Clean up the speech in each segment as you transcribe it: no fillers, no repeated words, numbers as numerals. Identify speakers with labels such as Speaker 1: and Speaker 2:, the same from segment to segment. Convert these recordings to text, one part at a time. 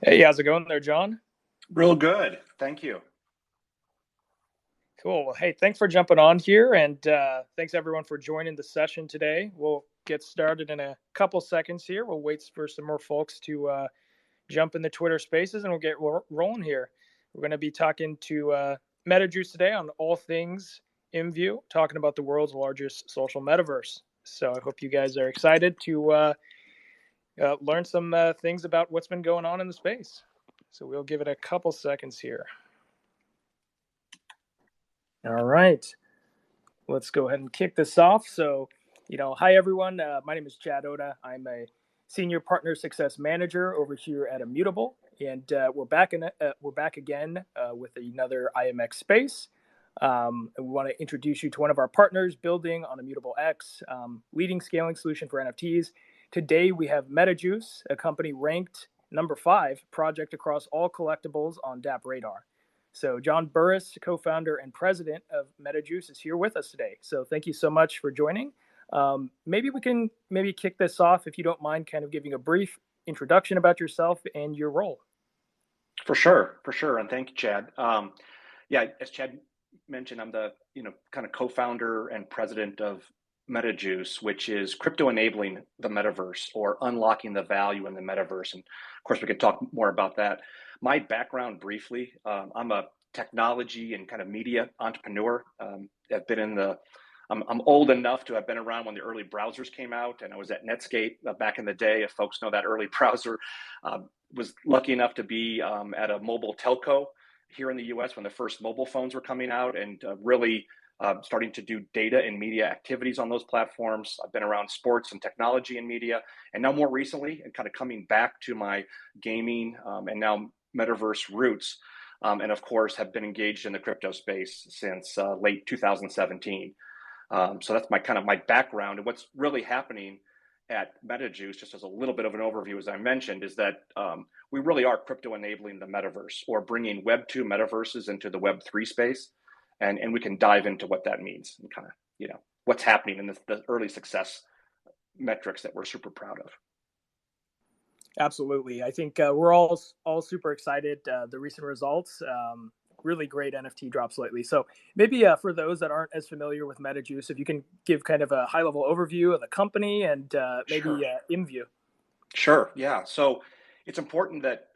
Speaker 1: Hey, how's it going there, John?
Speaker 2: Real good. Thank you.
Speaker 1: Cool. Well, hey, thanks for jumping on here, and thanks everyone for joining the session today. We'll get started in a couple seconds here. We'll wait for some more folks to jump in the Twitter Spaces, and we'll get rolling here. We're going to be talking to MetaJuice today on all things IMVU, talking about the world's largest social metaverse. So I hope you guys are excited to learn some things about what's been going on in the space. So we'll give it a couple seconds here. All right. Let's go ahead and kick this off. So, hi everyone. My name is Chad Oda. I'm a senior partner success manager over here at Immutable, and we're back again with another IMX space. And we want to introduce you to one of our partners building on ImmutableX, leading scaling solution for NFTs. Today we have MetaJuice, a company ranked number 5 project across all collectibles on DApp Radar. So John Burris, co-founder and president of MetaJuice, is here with us today. So thank you so much for joining. Maybe we can kick this off, if you don't mind, kind of giving a brief introduction about yourself and your role.
Speaker 2: For sure. And thank you, Chad. Yeah, as Chad mentioned, I'm the kind of co-founder and president of MetaJuice, which is crypto enabling the metaverse or unlocking the value in the metaverse. And of course, we could talk more about that. My background briefly, I'm a technology and kind of media entrepreneur. I've been in the I'm old enough to have been around when the early browsers came out, and I was at Netscape back in the day. If folks know that early browser, was lucky enough to be at a mobile telco here in the U.S. when the first mobile phones were coming out, and really starting to do data and media activities on those platforms. I've been around sports and technology and media, and now more recently, and kind of coming back to my gaming and now metaverse roots, and of course have been engaged in the crypto space since late 2017. So that's my background. And what's really happening at MetaJuice, just as a little bit of an overview, as I mentioned, is that we really are crypto enabling the metaverse, or bringing Web 2 metaverses into the Web 3 space. And we can dive into what that means and kind of, what's happening in the early success metrics that we're super proud of.
Speaker 1: Absolutely. I think we're all super excited. The recent results, really great NFT drops lately. So maybe for those that aren't as familiar with MetaJuice, if you can give kind of a high-level overview of the company and maybe
Speaker 2: Sure.
Speaker 1: IMVU.
Speaker 2: Sure. Yeah. So it's important that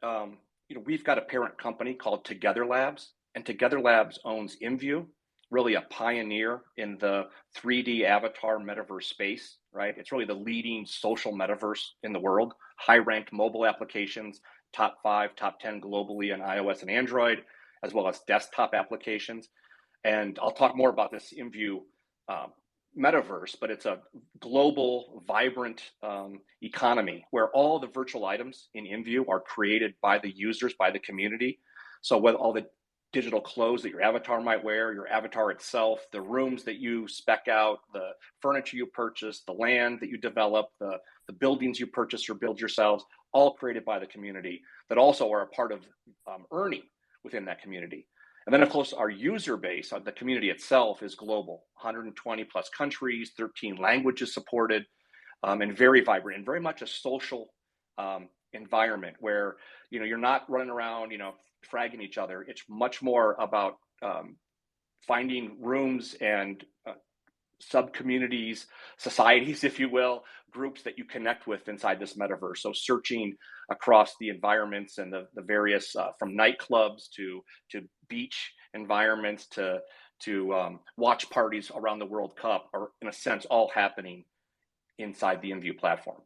Speaker 2: we've got a parent company called Together Labs, and Together Labs owns IMVU, really a pioneer in the 3D avatar metaverse space. Right. It's really the leading social metaverse in the world. High-ranked mobile applications, top 5, top 10 globally on iOS and Android, as well as desktop applications. And I'll talk more about this IMVU metaverse, but it's a global, vibrant economy where all the virtual items in IMVU are created by the users, by the community. So with all the digital clothes that your avatar might wear, your avatar itself, the rooms that you spec out, the furniture you purchase, the land that you develop, the buildings you purchase or build yourselves, all created by the community that also are a part of earning within that community. And then, of course, our user base, the community itself, is global, 120 plus countries, 13 languages supported, and very vibrant, and very much a social environment where you're not running around fragging each other. It's much more about finding rooms and sub-communities, societies, if you will, groups that you connect with inside this metaverse. So searching across the environments and the various, from nightclubs to beach environments to watch parties around the World Cup are, in a sense, all happening inside the IMVU platform.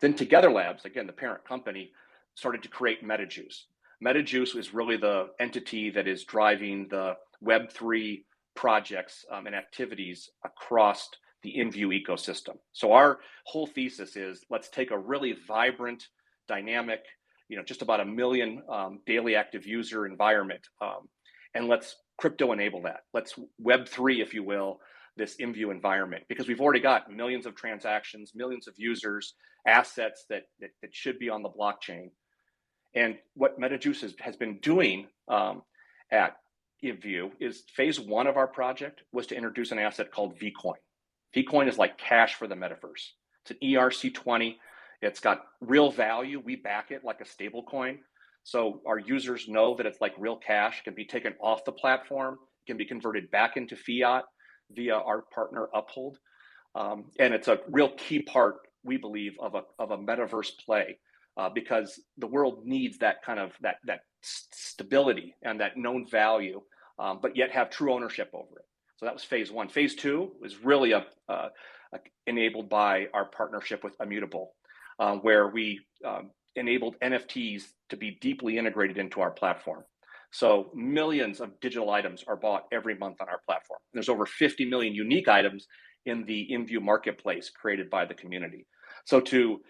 Speaker 2: Then Together Labs, again, the parent company, started to create MetaJuice. MetaJuice is really the entity that is driving the Web3 projects and activities across the IMVU ecosystem. So our whole thesis is, let's take a really vibrant, dynamic, just about 1 million daily active user environment, and let's crypto enable that. Let's Web3, if you will, this IMVU environment, because we've already got millions of transactions, millions of users, assets that should be on the blockchain. And what MetaJuice has been doing at IMVU is phase 1 of our project was to introduce an asset called Vcoin. Vcoin is like cash for the metaverse. It's an ERC20. It's got real value. We back it like a stable coin. So our users know that it's like real cash, can be taken off the platform, can be converted back into fiat via our partner Uphold. And it's a real key part, we believe, of a metaverse play, because the world needs that kind of that stability and that known value, but yet have true ownership over it. So that was phase one. Phase two was really enabled by our partnership with Immutable, where we enabled NFTs to be deeply integrated into our platform. So millions of digital items are bought every month on our platform. There's over 50 million unique items in the IMVU marketplace created by the community. So to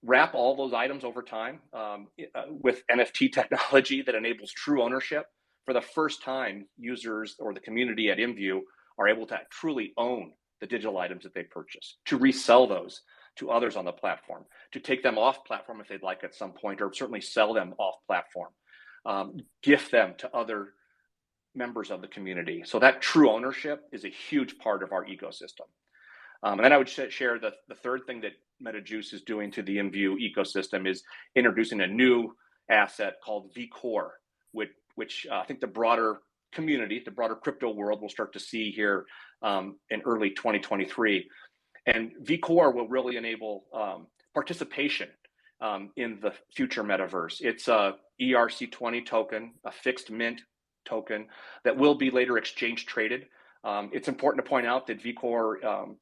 Speaker 2: wrap all those items over time with NFT technology that enables true ownership, for the first time, users or the community at IMVU are able to truly own the digital items that they purchase, to resell those to others on the platform, to take them off platform if they'd like at some point, or certainly sell them off platform, gift them to other members of the community. So that true ownership is a huge part of our ecosystem. And then I would share the third thing that MetaJuice is doing to the IMVU ecosystem is introducing a new asset called vCore, which I think the broader community, the broader crypto world will start to see here in early 2023. And vCore will really enable participation in the future metaverse. It's a ERC20 token, a fixed mint token that will be later exchange traded. It's important to point out that vCore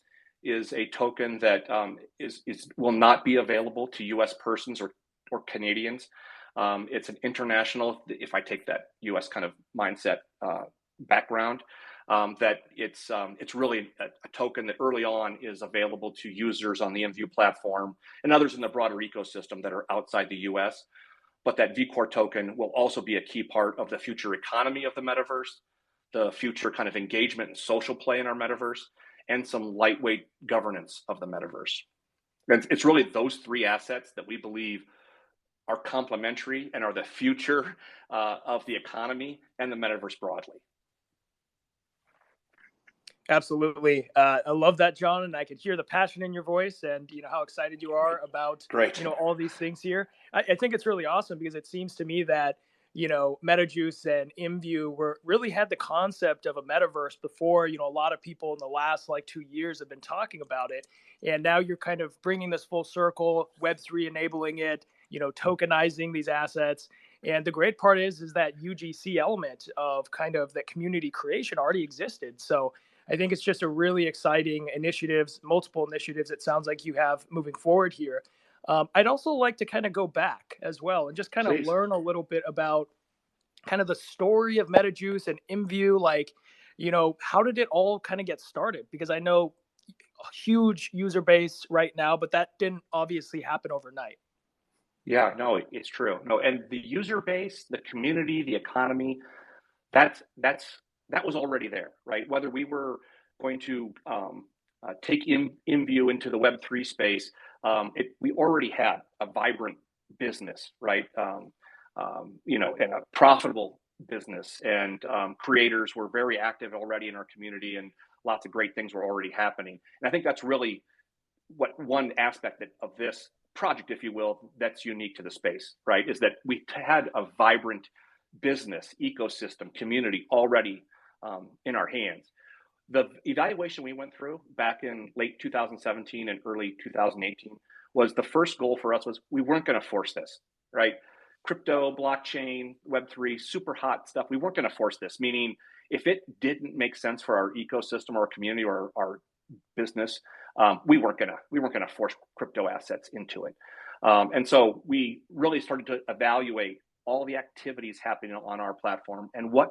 Speaker 2: is a token that will not be available to U.S. persons or Canadians. It's an international, if I take that U.S. kind of mindset background, that it's really a token that early on is available to users on the IMVU platform and others in the broader ecosystem that are outside the U.S. But that vCore token will also be a key part of the future economy of the metaverse, the future kind of engagement and social play in our metaverse, and some lightweight governance of the metaverse. And it's really those three assets that we believe are complementary and are the future of the economy and the metaverse broadly.
Speaker 1: Absolutely. I love that, John, and I could hear the passion in your voice and how excited you are about all these things here. I think it's really awesome because it seems to me that MetaJuice and IMVU really had the concept of a metaverse before. A lot of people in the last 2 years have been talking about it, and now you're kind of bringing this full circle, Web3 enabling it, tokenizing these assets. And the great part is that UGC element of kind of that community creation already existed. So I think it's just a really exciting multiple initiatives it sounds like you have moving forward here. I'd also like to kind of go back as well and just kind of learn a little bit about kind of the story of MetaJuice and IMVU. How did it all kind of get started? Because I know a huge user base right now, but that didn't obviously happen overnight.
Speaker 2: Yeah, no, it's true. No, and the user base, the community, the economy, that was already there, right? Whether we were going to take IMVU into the Web3 space, we already had a vibrant business, right? And a profitable business, and creators were very active already in our community, and lots of great things were already happening. And I think that's really one aspect of this project, if you will, that's unique to the space, right? Is that we had a vibrant business ecosystem community already in our hands. The evaluation we went through back in late 2017 and early 2018 was the first goal for us was we weren't going to force this, right? Crypto, blockchain, Web3, super hot stuff. We weren't going to force this, meaning if it didn't make sense for our ecosystem or our community or our business, we weren't gonna force crypto assets into it. And so we really started to evaluate all the activities happening on our platform and what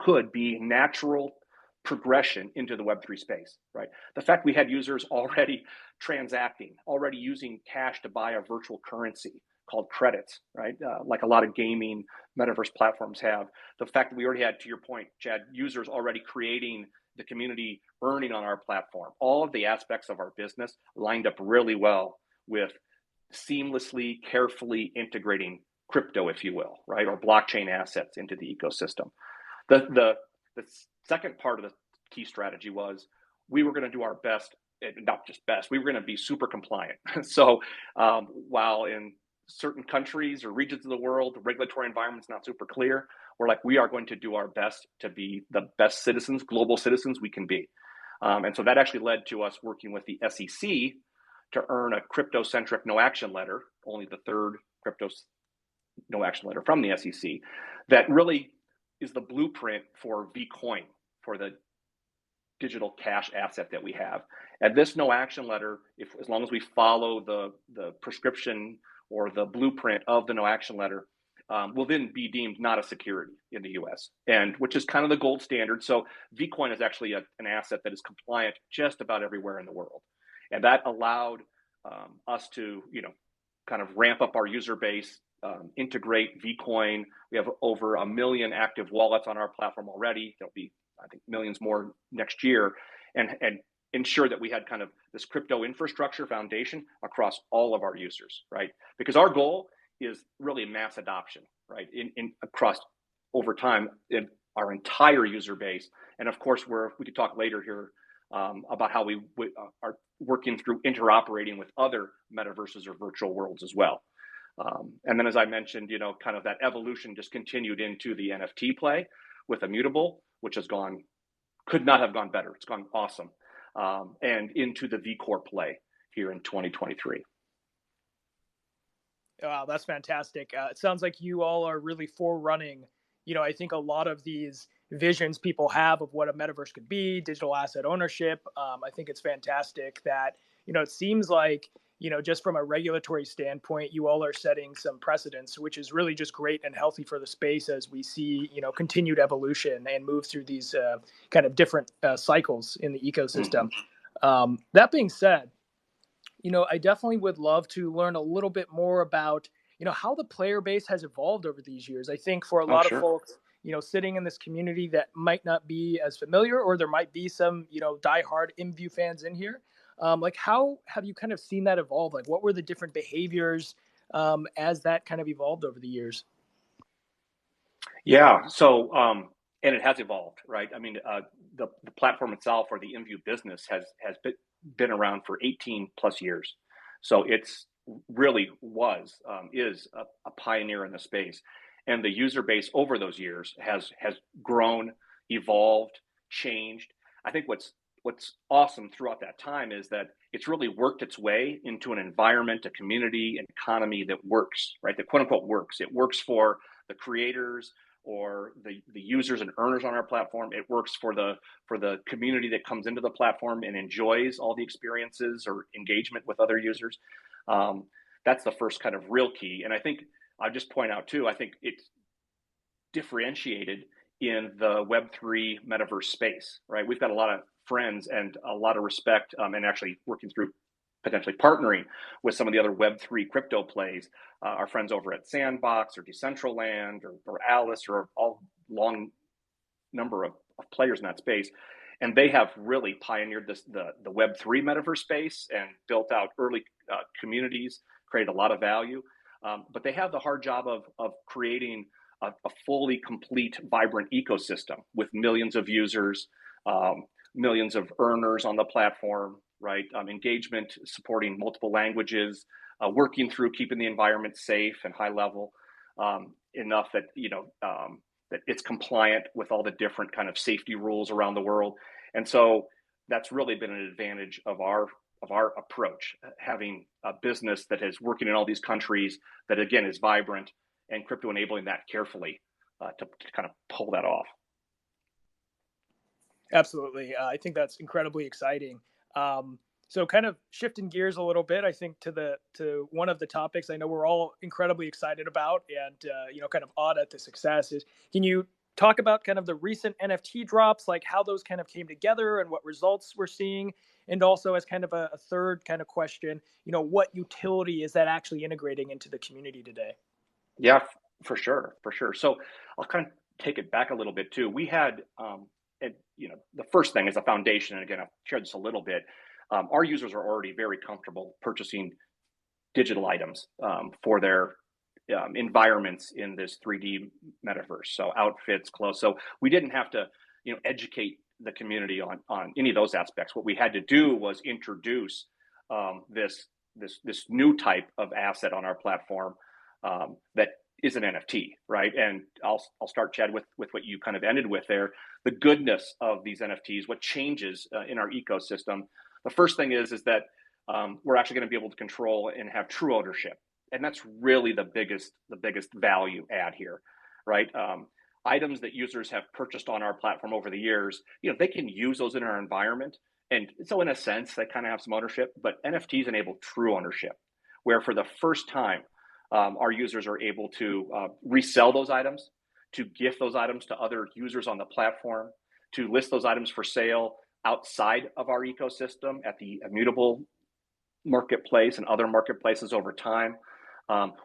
Speaker 2: could be natural progression into the Web3 space, right? The fact we had users already transacting, already using cash to buy a virtual currency called credits, right? Like a lot of gaming metaverse platforms have. The fact that we already had, to your point, Chad, users already creating the community earning on our platform. All of the aspects of our business lined up really well with seamlessly, carefully integrating crypto, if you will, right? Or blockchain assets into the ecosystem. The second part of the key strategy was we were going to do our best, not just best, we were going to be super compliant. So while in certain countries or regions of the world, the regulatory environment's not super clear. We're like, we are going to do our best to be the best citizens, global citizens we can be. And so that actually led to us working with the SEC to earn a crypto-centric no action letter, only the third crypto no action letter from the SEC, that really is the blueprint for Vcoin, for the digital cash asset that we have. And this no action letter, as long as we follow the prescription or the blueprint of the no action letter, will then be deemed not a security in the US, and which is kind of the gold standard. So Vcoin is actually an asset that is compliant just about everywhere in the world. And that allowed us to, kind of ramp up our user base, integrate Vcoin. We have over 1 million active wallets on our platform already. There'll be, I think, millions more next year, and ensure that we had kind of this crypto infrastructure foundation across all of our users, right? Because our goal is really mass adoption, right? In across over time in our entire user base. And of course, we could talk later here about how we are working through interoperating with other metaverses or virtual worlds as well. And then, as I mentioned, kind of that evolution just continued into the NFT play with Immutable, which could not have gone better. It's gone awesome. And into the vCore play here in 2023.
Speaker 1: Wow, that's fantastic. It sounds like you all are really forerunning, I think a lot of these visions people have of what a metaverse could be, digital asset ownership. I think it's fantastic that, it seems like, just from a regulatory standpoint, you all are setting some precedents, which is really just great and healthy for the space as we see, continued evolution and move through these kind of different cycles in the ecosystem. That being said, I definitely would love to learn a little bit more about, how the player base has evolved over these years. I think for a lot of folks, sitting in this community that might not be as familiar, or there might be some, diehard IMVU fans in here. Like, how have you kind of seen that evolve? Like, what were the different behaviors as that kind of evolved over the years?
Speaker 2: Yeah. So, and it has evolved, right? I mean, the platform itself, or the IMVU business, has been around for 18 plus years. So it's really is a pioneer in the space, and the user base over those years has grown, evolved, changed. I think what's awesome throughout that time is that it's really worked its way into an environment, a community, an economy that works, right? That quote unquote works. It works for the creators or the users and earners on our platform. It works for the community that comes into the platform and enjoys all the experiences or engagement with other users. That's the first kind of real key. And I think I'll just point out too, I think it's differentiated in the Web3 metaverse space, right? We've got a lot of friends and a lot of respect, and actually working through potentially partnering with some of the other Web3 crypto plays, our friends over at Sandbox or Decentraland or Alice, or all long number of players in that space. And they have really pioneered the Web3 metaverse space and built out early communities, created a lot of value. But they have the hard job of creating a fully complete, vibrant ecosystem with millions of users, millions of earners on the platform, right? Engagement, supporting multiple languages, working through keeping the environment safe and high level, enough that that it's compliant with all the different kind of safety rules around the world. And so that's really been an advantage of our approach, having a business that is working in all these countries, that again is vibrant, and crypto enabling that carefully to kind of pull that off.
Speaker 1: Absolutely. I think that's incredibly exciting. So kind of shifting gears a little bit, I think to one of the topics I know we're all incredibly excited about, and kind of awed at the success is, can you talk about kind of the recent NFT drops, like how those kind of came together and what results we're seeing? And also, as kind of a third kind of question, what utility is that actually integrating into the community today?
Speaker 2: Yeah, for sure. So I'll kind of take it back a little bit too. We had, the first thing is a foundation, and again, I've shared this a little bit. Our users are already very comfortable purchasing digital items for their environments in this 3D metaverse. So outfits, clothes. So we didn't have to, educate the community on any of those aspects. What we had to do was introduce this this new type of asset on our platform that is an NFT, right? And I'll start, Chad, with what you kind of ended with there. The goodness of these NFTs, what changes in our ecosystem. The first thing is that we're actually going to be able to control and have true ownership, and that's really the biggest value add here, right? Items that users have purchased on our platform over the years, they can use those in our environment, and so in a sense, they kind of have some ownership. But NFTs enable true ownership, where for the first time, our users are able to resell those items, to gift those items to other users on the platform, to list those items for sale outside of our ecosystem at the Immutable marketplace and other marketplaces over time.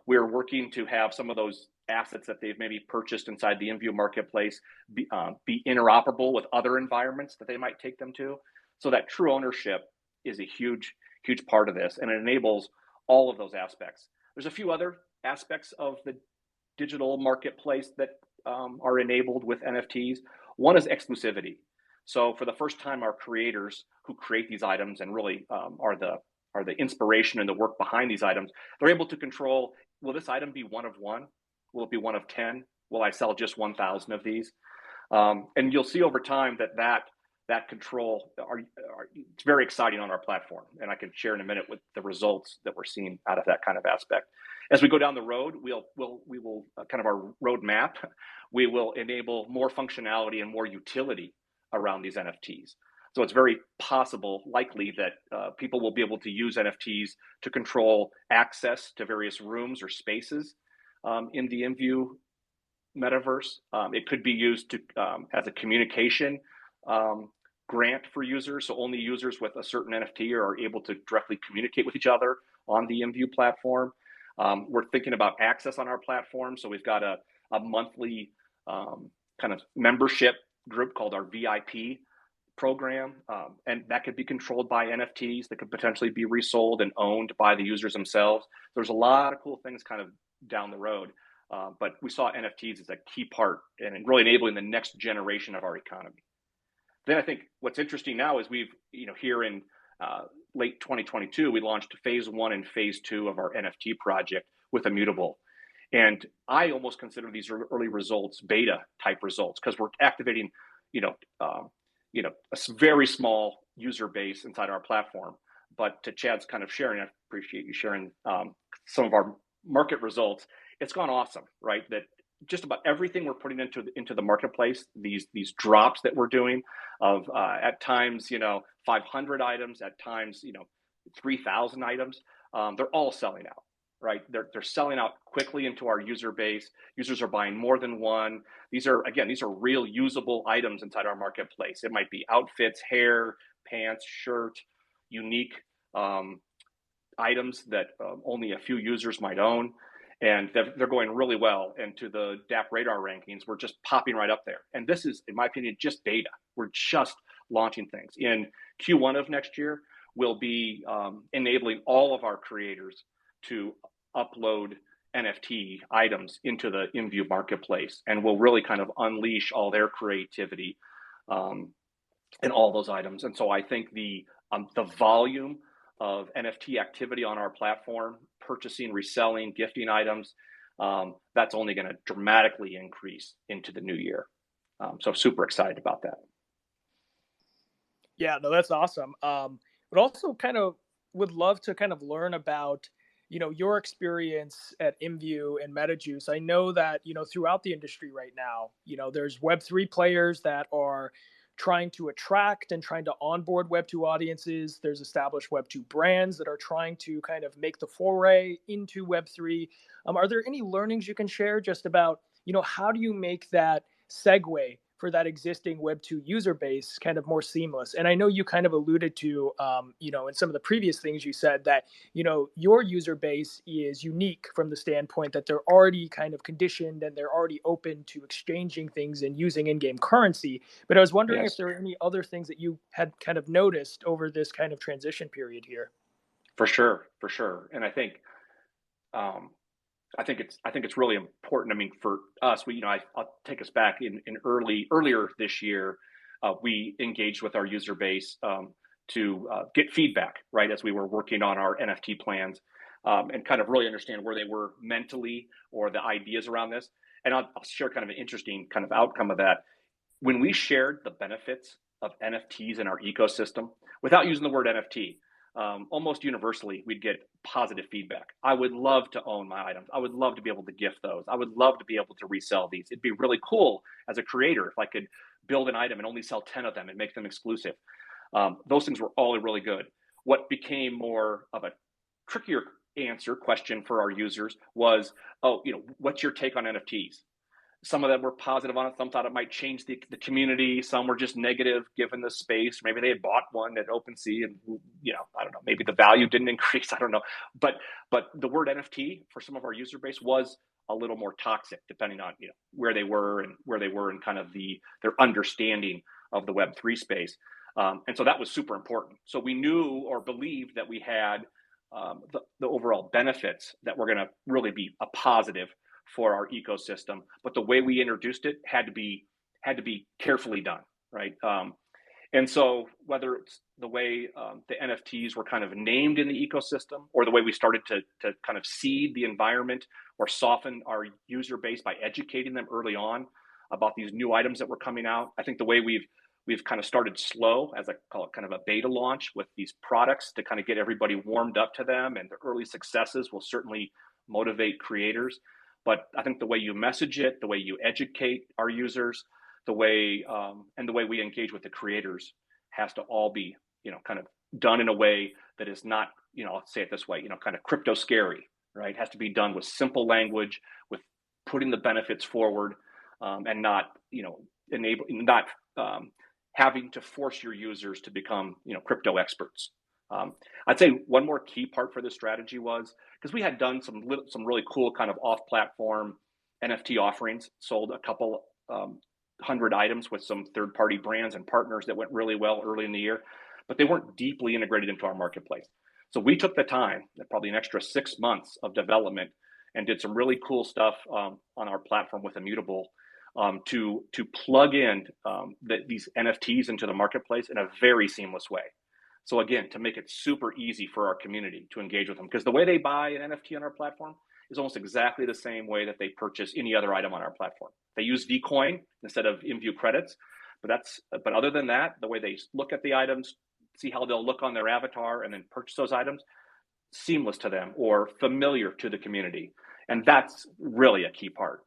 Speaker 2: We're working to have some of those assets that they've maybe purchased inside the IMVU marketplace be interoperable with other environments that they might take them to. So that true ownership is a huge part of this, and it enables all of those aspects. There's a few other aspects of the digital marketplace that are enabled with NFTs. One is exclusivity. So for the first time, our creators who create these items and really are the inspiration and the work behind these items, they're able to control, will this item be one of one? Will it be one of 10? Will I sell just 1,000 of these? And you'll see over time that control, it's very exciting on our platform. And I can share in a minute with the results that we're seeing out of that kind of aspect. As we go down the road, we will kind of our roadmap, we will enable more functionality and more utility around these NFTs. So it's very possible, likely, that people will be able to use NFTs to control access to various rooms or spaces in the IMVU metaverse. It could be used to as a communication grant for users. So only users with a certain NFT are able to directly communicate with each other on the IMVU platform. We're thinking about access on our platform. So we've got a monthly kind of membership group called our VIP program, and that could be controlled by NFTs that could potentially be resold and owned by the users themselves. There's a lot of cool things kind of down the road, but we saw NFTs as a key part in really enabling the next generation of our economy. Then I think what's interesting now is we've, here in late 2022, we launched phase 1 and phase 2 of our NFT project with Immutable. And I almost consider these early results beta type results, because we're activating, a very small user base inside our platform. But to Chad's kind of sharing, I appreciate you sharing some of our market results. It's gone awesome, right? That just about everything we're putting into the marketplace, these drops that we're doing of at times 500 items, at times 3,000 items, they're all selling out, right? They're selling out quickly into our user base. Users are buying more than one. These are real usable items inside our marketplace. It might be outfits, hair, pants, shirt, unique items that only a few users might own. And they're going really well into the DApp Radar rankings. We're just popping right up there. And this is, in my opinion, just beta. We're just launching things. In Q1 of next year, we'll be enabling all of our creators to upload NFT items into the IMVU marketplace. And we'll really kind of unleash all their creativity in all those items. And so I think the volume of NFT activity on our platform, purchasing, reselling, gifting items, that's only going to dramatically increase into the new year. So super excited about that.
Speaker 1: Yeah, no, that's awesome. But also kind of would love to kind of learn about, your experience at IMVU and MetaJuice. I know that, throughout the industry right now, there's Web3 players that are trying to attract and trying to onboard Web2 audiences. There's established Web2 brands that are trying to kind of make the foray into Web3. Are there any learnings you can share just about, how do you make that segue for that existing Web2 user base kind of more seamless? And I know you kind of alluded to, in some of the previous things you said that, your user base is unique from the standpoint that they're already kind of conditioned and they're already open to exchanging things and using in-game currency. But I was wondering if there are any other things that you had kind of noticed over this kind of transition period here.
Speaker 2: For sure. And I think it's really important. I mean, for us, I'll take us back in earlier this year, we engaged with our user base get feedback, right, as we were working on our NFT plans, and kind of really understand where they were mentally or the ideas around this. And I'll share kind of an interesting kind of outcome of that. When we shared the benefits of NFTs in our ecosystem, without using the word NFT, almost universally, we'd get positive feedback. I would love to own my items. I would love to be able to gift those. I would love to be able to resell these. It'd be really cool as a creator if I could build an item and only sell 10 of them and make them exclusive. Those things were all really good. What became more of a trickier question for our users was, what's your take on NFTs? Some of them were positive on it. Some thought it might change the community. Some were just negative given the space. Maybe they had bought one at OpenSea and, I don't know, maybe the value didn't increase. I don't know. But the word NFT for some of our user base was a little more toxic, depending on, where they were and kind of their understanding of the Web3 space. And so that was super important. So we knew or believed that we had the overall benefits that were going to really be a positive for our ecosystem, but the way we introduced it had to be carefully done, right? And so whether it's the way the NFTs were kind of named in the ecosystem, or the way we started to kind of seed the environment or soften our user base by educating them early on about these new items that were coming out, I think the way we've kind of started slow, as I call it, kind of a beta launch with these products to kind of get everybody warmed up to them, and the early successes will certainly motivate creators. But I think the way you message it, the way you educate our users, the way we engage with the creators has to all be, kind of done in a way that is not, I'll say it this way, kind of crypto scary, right? It has to be done with simple language, with putting the benefits forward, and not, having to force your users to become, crypto experts. I'd say one more key part for this strategy was, because we had done some really cool kind of off-platform NFT offerings, sold a couple hundred items with some third-party brands and partners that went really well early in the year, but they weren't deeply integrated into our marketplace. So we took the time, probably an extra 6 months of development, and did some really cool stuff on our platform with Immutable to plug in these NFTs into the marketplace in a very seamless way. So again, to make it super easy for our community to engage with them, because the way they buy an NFT on our platform is almost exactly the same way that they purchase any other item on our platform. They use Vcoin instead of IMVU credits, but other than that, the way they look at the items, see how they'll look on their avatar, and then purchase those items, seamless to them or familiar to the community, and that's really a key part.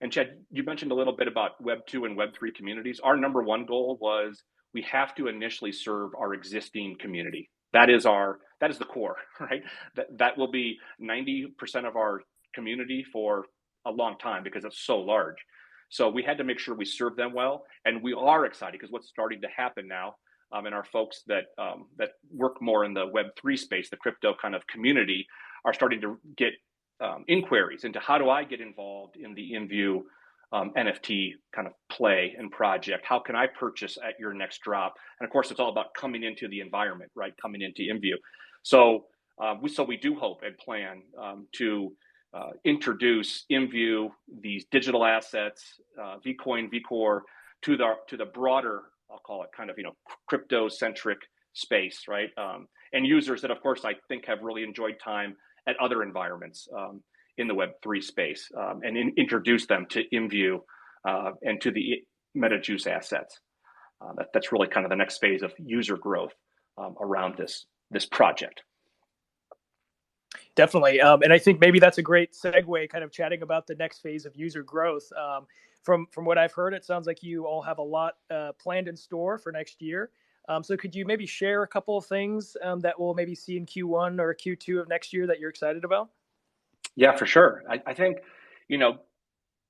Speaker 2: And Chad, you mentioned a little bit about Web 2 and Web 3 communities. Our number one goal was, we have to initially serve our existing community. That is the core, right? That will be 90% of our community for a long time, because it's so large. So we had to make sure we serve them well, and we are excited because what's starting to happen now, and our folks that work more in the Web3 space, the crypto kind of community, are starting to get inquiries into, how do I get involved in the IMVU NFT kind of play and project? How can I purchase at your next drop? And of course, it's all about coming into the environment, right? Coming into IMVU. So we do hope and plan to introduce IMVU, these digital assets, Vcoin, Vcore, to the broader, I'll call it kind of, crypto-centric space, right? And users that, of course, I think have really enjoyed time at other environments in the Web3 space, and introduce them to IMVU and to the MetaJuice assets. That's really kind of the next phase of user growth around this project.
Speaker 1: Definitely. And I think maybe that's a great segue, kind of chatting about the next phase of user growth. From what I've heard, it sounds like you all have a lot planned in store for next year. So could you maybe share a couple of things that we'll maybe see in Q1 or Q2 of next year that you're excited about?
Speaker 2: Yeah, for sure. I think,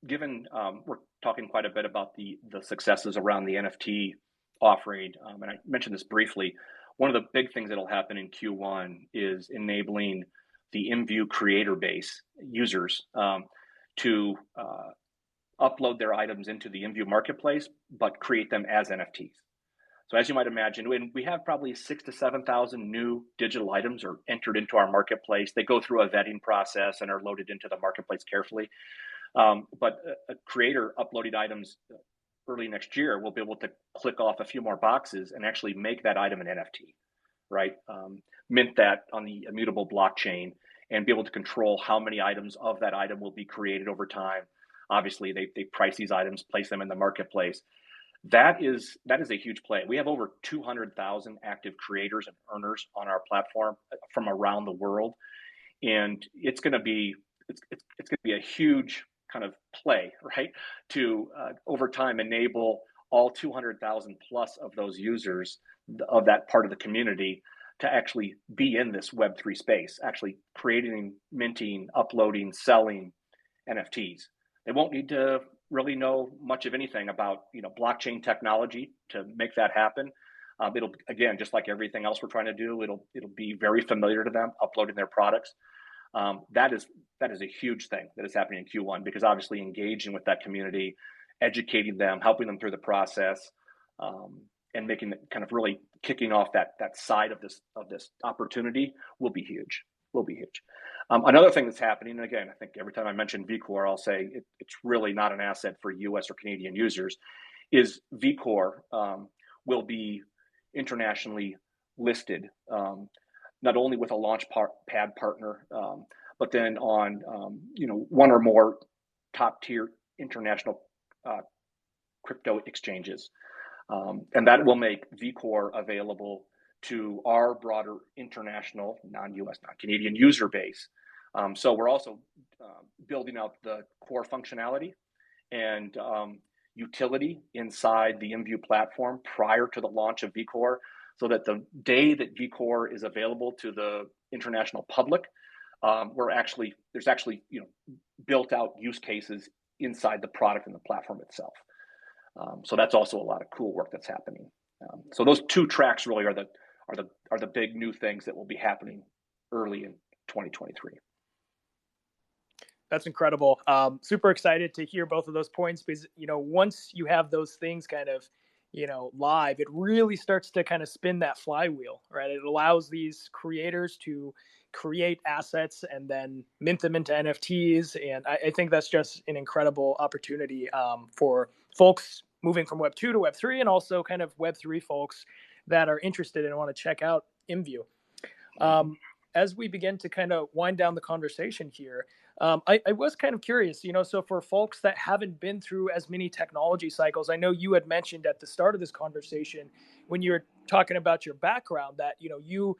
Speaker 2: given we're talking quite a bit about the successes around the NFT offering, and I mentioned this briefly, one of the big things that'll happen in Q1 is enabling the IMVU creator base users to upload their items into the IMVU marketplace, but create them as NFTs. So as you might imagine, we have probably 6,000 to 7,000 new digital items are entered into our marketplace. They go through a vetting process and are loaded into the marketplace carefully. But a creator uploading items early next year, we'll be able to click off a few more boxes and actually make that item an NFT, right? Mint that on the immutable blockchain and be able to control how many items of that item will be created over time. Obviously, they price these items, place them in the marketplace. That is a huge play. We have over 200,000 active creators and earners on our platform from around the world, and it's going to be a huge kind of play, right? To over time enable all 200,000 plus of those users of that part of the community to actually be in this Web3 space, actually creating, minting, uploading, selling NFTs. They won't need to really know much of anything about blockchain technology to make that happen. It'll, again, just like everything else we're trying to do, it'll be very familiar to them uploading their products. That is a huge thing that is happening in Q1, because obviously engaging with that community, educating them, helping them through the process, and making it kind of really kicking off that side of this opportunity will be huge. Another thing that's happening, and again, I think every time I mention vCore, I'll say it's really not an asset for U.S. or Canadian users, is vCore will be internationally listed, not only with a launch pad partner, but then on one or more top tier international crypto exchanges, and that will make vCore available to our broader international, non-US, non-Canadian user base. So we're also building out the core functionality and utility inside the IMVU platform prior to the launch of vCore, so that the day that vCore is available to the international public, there's actually built out use cases inside the product and the platform itself. So that's also a lot of cool work that's happening. So those two tracks really are the big new things that will be happening early in 2023.
Speaker 1: That's incredible. Super excited to hear both of those points, because once you have those things kind of live, it really starts to kind of spin that flywheel, right? It allows these creators to create assets and then mint them into NFTs. And I think that's just an incredible opportunity for folks moving from Web 2 to Web 3, and also kind of Web 3 folks that are interested and want to check out IMVU. As we begin to kind of wind down the conversation here, I was kind of curious, so for folks that haven't been through as many technology cycles, I know you had mentioned at the start of this conversation when you were talking about your background that, you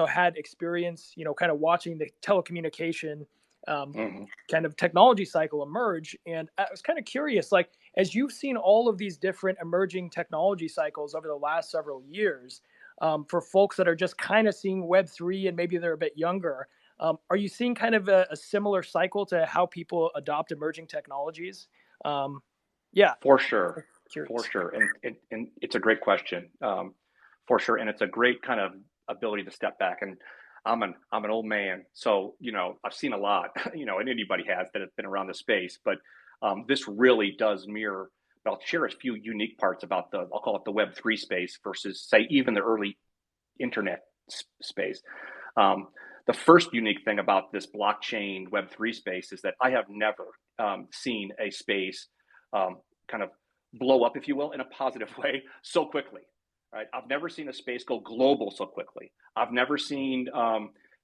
Speaker 1: had experience, kind of watching the telecommunication kind of technology cycle emerge. And I was kind of curious, like, as you've seen all of these different emerging technology cycles over the last several years, for folks that are just kind of seeing Web3 and maybe they're a bit younger, are you seeing kind of a similar cycle to how people adopt emerging technologies? Yeah.
Speaker 2: For sure. And it's a great question. For sure. And it's a great kind of ability to step back. And I'm an old man, so I've seen a lot, and anybody has that has been around the space. But this really does mirror. But I'll share a few unique parts about I'll call it the Web3 space versus, say, even the early internet space. The first unique thing about this blockchain Web3 space is that I have never seen a space kind of blow up, if you will, in a positive way so quickly. Right? I've never seen a space go global so quickly. I've never seen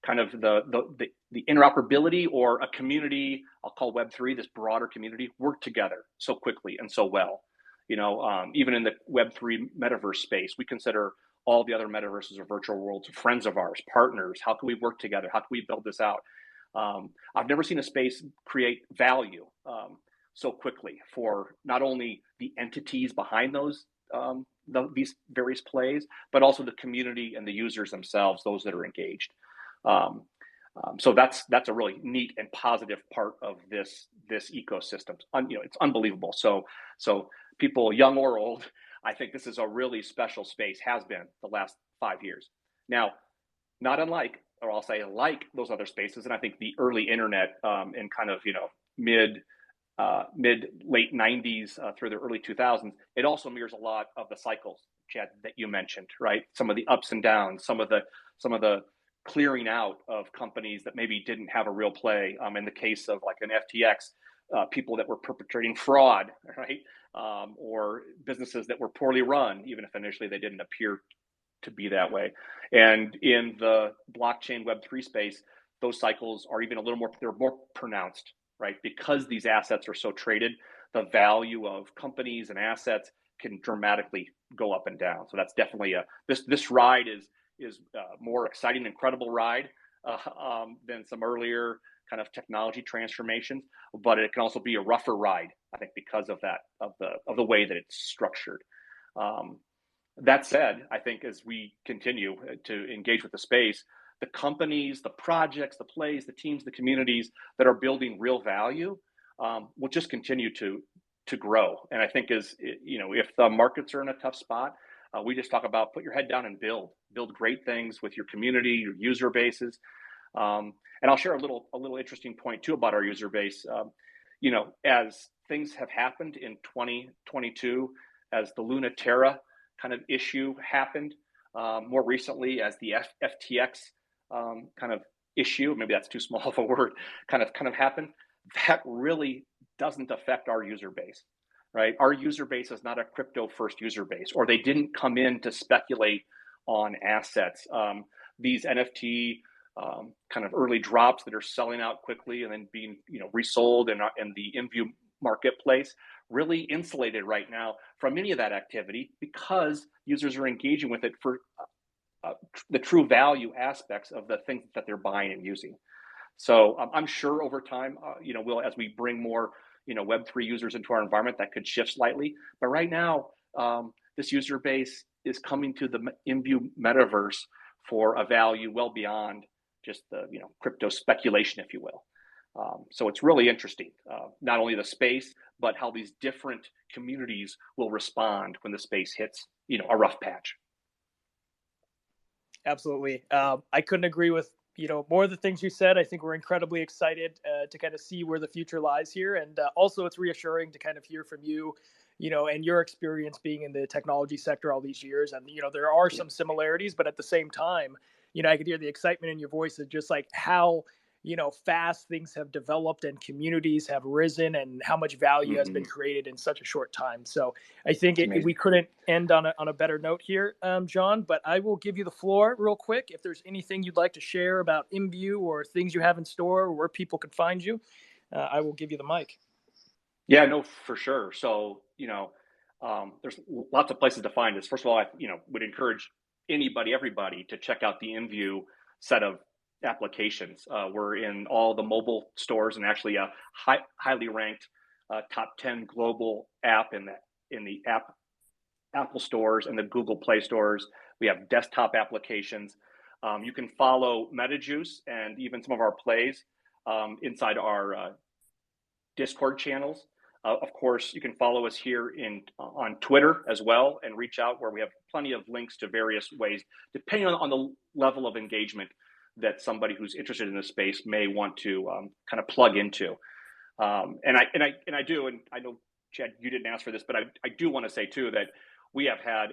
Speaker 2: kind of the interoperability or a community, I'll call Web3, this broader community, work together so quickly and so well. Even in the Web3 metaverse space, we consider all the other metaverses or virtual worlds friends of ours, partners. How can we work together? How can we build this out? I've never seen a space create value so quickly for not only the entities behind these various plays, but also the community and the users themselves, those that are engaged. So that's a really neat and positive part of this ecosystem. It's unbelievable. So people, young or old, I think this is a really special space, has been the last 5 years. Now, not unlike, or I'll say like those other spaces, and I think the early internet in kind of mid late 90s through the early 2000s, it also mirrors a lot of the cycles, Chad, that you mentioned, right? Some of the ups and downs, some of the clearing out of companies that maybe didn't have a real play. In the case of like an FTX, people that were perpetrating fraud, right? Or businesses that were poorly run, even if initially they didn't appear to be that way. And in the blockchain Web3 space, those cycles are even a little more, they're more pronounced, right? Because these assets are so traded, the value of companies and assets can dramatically go up and down. So that's definitely this ride is more exciting, incredible ride than some earlier kind of technology transformations, but it can also be a rougher ride, I think, because of that, of the way that it's structured. That said, I think as we continue to engage with the space, the companies, the projects, the plays, the teams, the communities that are building real value will just continue to grow. And I think if the markets are in a tough spot, we just talk about put your head down and build great things with your community, your user bases. And I'll share a little interesting point too about our user base. As things have happened in 2022, as the Luna Terra kind of issue happened, more recently as the FTX kind of issue, maybe that's too small of a word, kind of happened, that really doesn't affect our user base, right? Our user base is not a crypto first user base, or they didn't come in to speculate on assets. These NFT kind of early drops that are selling out quickly and then being resold in the IMVU marketplace really insulated right now from any of that activity, because users are engaging with it for the true value aspects of the things that they're buying and using. So I'm sure over time, as we bring more Web3 users into our environment, that could shift slightly. But right now, this user base is coming to the IMVU metaverse for a value well beyond just the crypto speculation, if you will. So it's really interesting, not only the space, but how these different communities will respond when the space hits a rough patch.
Speaker 1: Absolutely. I couldn't agree with more of the things you said. I think we're incredibly excited to kind of see where the future lies here. And also it's reassuring to kind of hear from you, and your experience being in the technology sector all these years. And, there are some similarities, but at the same time, I could hear the excitement in your voice of just like how, fast things have developed and communities have risen and how much value has been created in such a short time. So I think we couldn't end on a better note here, John, but I will give you the floor real quick. If there's anything you'd like to share about IMVU or things you have in store or where people can find you, I will give you the mic.
Speaker 2: Yeah, no, for sure. So, there's lots of places to find us. First of all, I would encourage everybody to check out the IMVU set of applications. We're in all the mobile stores and actually a highly ranked top 10 global app in the Apple stores and the Google Play stores. We have desktop applications. You can follow MetaJuice and even some of our plays inside our Discord channels. Of course, you can follow us here on Twitter as well and reach out, where we have plenty of links to various ways, depending on the level of engagement that somebody who's interested in this space may want to kind of plug into. And I do, and I know, Chad, you didn't ask for this, but I do want to say too that we have had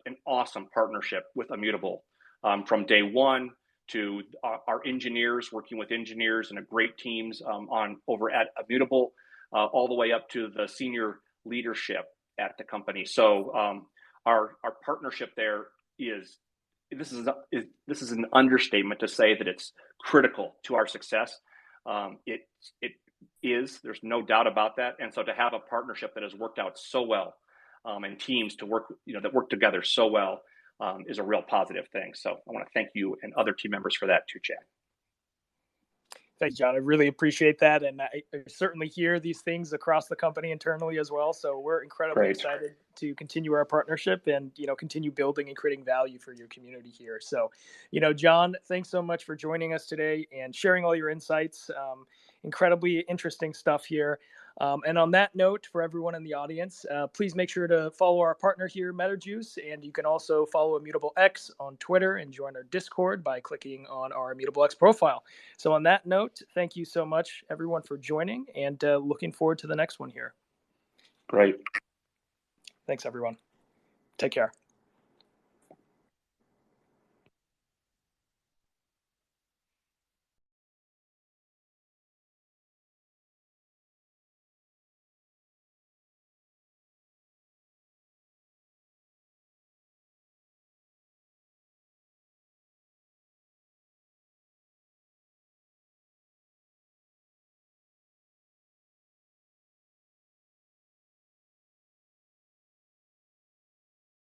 Speaker 2: an awesome partnership with Immutable from day one, to our engineers working with engineers and great teams over at Immutable, all the way up to the senior leadership at the company. So our partnership there this is an understatement to say that it's critical to our success. It is. There's no doubt about that. And so to have a partnership that has worked out so well, and teams to work that work together so well, is a real positive thing. So I want to thank you and other team members for that too, Chad.
Speaker 1: Thanks, John. I really appreciate that. And I certainly hear these things across the company internally as well. So we're incredibly excited to continue our partnership and, continue building and creating value for your community here. So, John, thanks so much for joining us today and sharing all your insights. Incredibly interesting stuff here. And on that note, for everyone in the audience, please make sure to follow our partner here, MetaJuice, and you can also follow ImmutableX on Twitter and join our Discord by clicking on our ImmutableX profile. So on that note, thank you so much, everyone, for joining, and looking forward to the next one here.
Speaker 2: Great.
Speaker 1: Thanks, everyone. Take care.